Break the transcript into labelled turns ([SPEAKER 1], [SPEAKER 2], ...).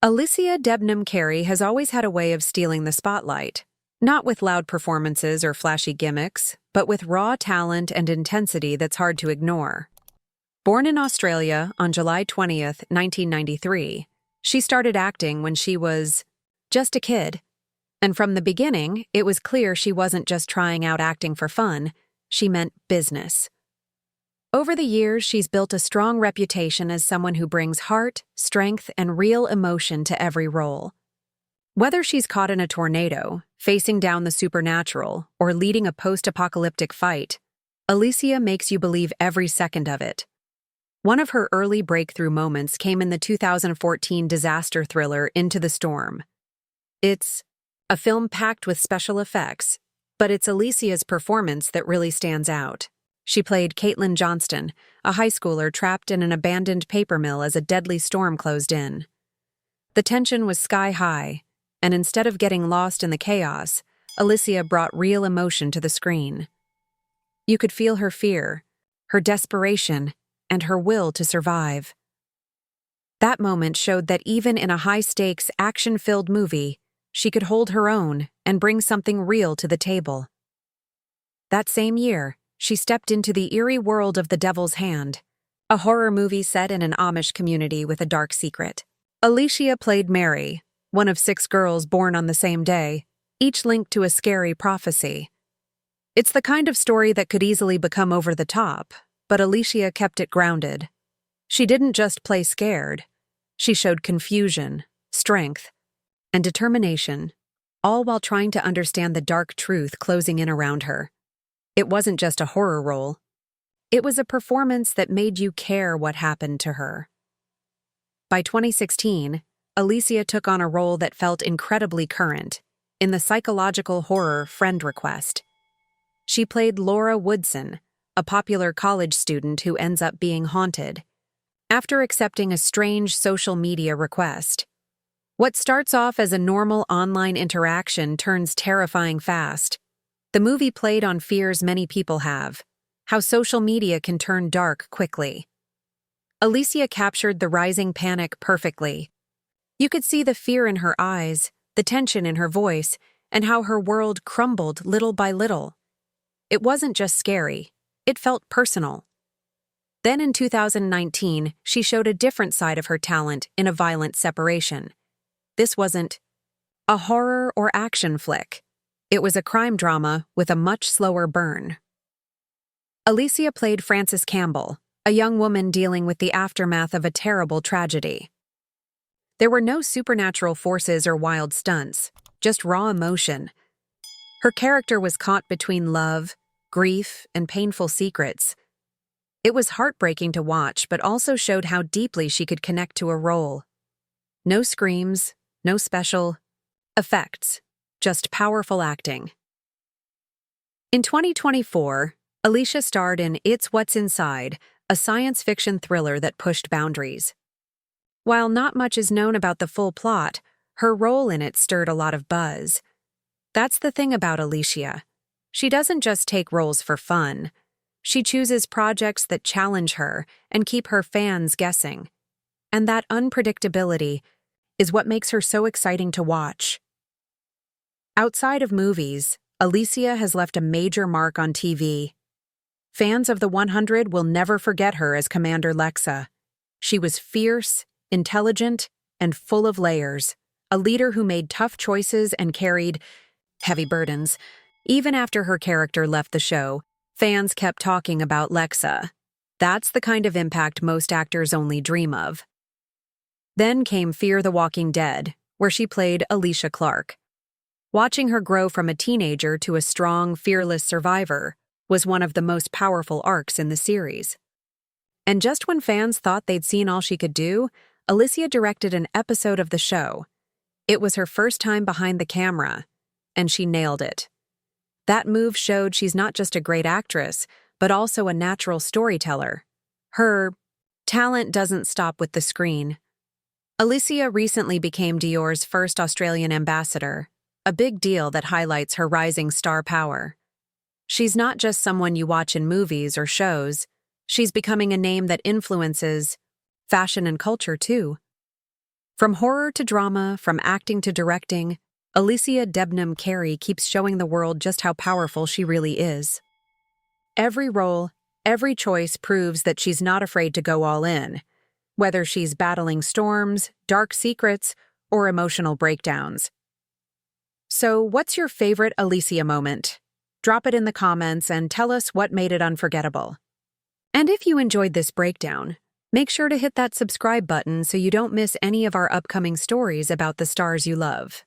[SPEAKER 1] Alycia Debnam Carey has always had a way of stealing the spotlight, not with loud performances or flashy gimmicks, but with raw talent and intensity that's hard to ignore. Born in Australia on July 20th, 1993, she started acting when she was just a kid. And from the beginning, it was clear she wasn't just trying out acting for fun, she meant business. Over the years, she's built a strong reputation as someone who brings heart, strength, and real emotion to every role. Whether she's caught in a tornado, facing down the supernatural, or leading a post-apocalyptic fight, Alycia makes you believe every second of it. One of her early breakthrough moments came in the 2014 disaster thriller Into the Storm. It's a film packed with special effects, but it's Alycia's performance that really stands out. She played Caitlin Johnston, a high schooler trapped in an abandoned paper mill as a deadly storm closed in. The tension was sky high, and instead of getting lost in the chaos, Alycia brought real emotion to the screen. You could feel her fear, her desperation, and her will to survive. That moment showed that even in a high-stakes, action-filled movie, she could hold her own and bring something real to the table. That same year, she stepped into the eerie world of The Devil's Hand, a horror movie set in an Amish community with a dark secret. Alycia played Mary, one of 6 girls born on the same day, each linked to a scary prophecy. It's the kind of story that could easily become over the top, but Alycia kept it grounded. She didn't just play scared. She showed confusion, strength, and determination, all while trying to understand the dark truth closing in around her. It wasn't just a horror role. It was a performance that made you care what happened to her. By 2016, Alycia took on a role that felt incredibly current, in the psychological horror Friend Request. She played Laura Woodson, a popular college student who ends up being haunted, after accepting a strange social media request. What starts off as a normal online interaction turns terrifying fast. The movie played on fears many people have, how social media can turn dark quickly. Alycia captured the rising panic perfectly. You could see the fear in her eyes, the tension in her voice, and how her world crumbled little by little. It wasn't just scary, it felt personal. Then in 2019, she showed a different side of her talent in A Violent Separation. This wasn't a horror or action flick. It was a crime drama with a much slower burn. Alycia played Frances Campbell, a young woman dealing with the aftermath of a terrible tragedy. There were no supernatural forces or wild stunts, just raw emotion. Her character was caught between love, grief, and painful secrets. It was heartbreaking to watch, but also showed how deeply she could connect to a role. No screams, no special effects. Just powerful acting. In 2024, Alycia starred in It's What's Inside, a science fiction thriller that pushed boundaries. While not much is known about the full plot, her role in it stirred a lot of buzz. That's the thing about Alycia. She doesn't just take roles for fun. She chooses projects that challenge her and keep her fans guessing. And that unpredictability is what makes her so exciting to watch. Outside of movies, Alycia has left a major mark on TV. Fans of The 100 will never forget her as Commander Lexa. She was fierce, intelligent, and full of layers, a leader who made tough choices and carried heavy burdens. Even after her character left the show, fans kept talking about Lexa. That's the kind of impact most actors only dream of. Then came Fear the Walking Dead, where she played Alicia Clark. Watching her grow from a teenager to a strong, fearless survivor was one of the most powerful arcs in the series. And just when fans thought they'd seen all she could do, Alycia directed an episode of the show. It was her first time behind the camera, and she nailed it. That move showed she's not just a great actress, but also a natural storyteller. Her talent doesn't stop with the screen. Alycia recently became Dior's first Australian ambassador, a big deal that highlights her rising star power. She's not just someone you watch in movies or shows, she's becoming a name that influences fashion and culture too. From horror to drama, from acting to directing, Alycia Debnam Carey keeps showing the world just how powerful she really is. Every role, every choice proves that she's not afraid to go all in, whether she's battling storms, dark secrets, or emotional breakdowns. So, what's your favorite Alycia moment? Drop it in the comments and tell us what made it unforgettable. And if you enjoyed this breakdown, make sure to hit that subscribe button so you don't miss any of our upcoming stories about the stars you love.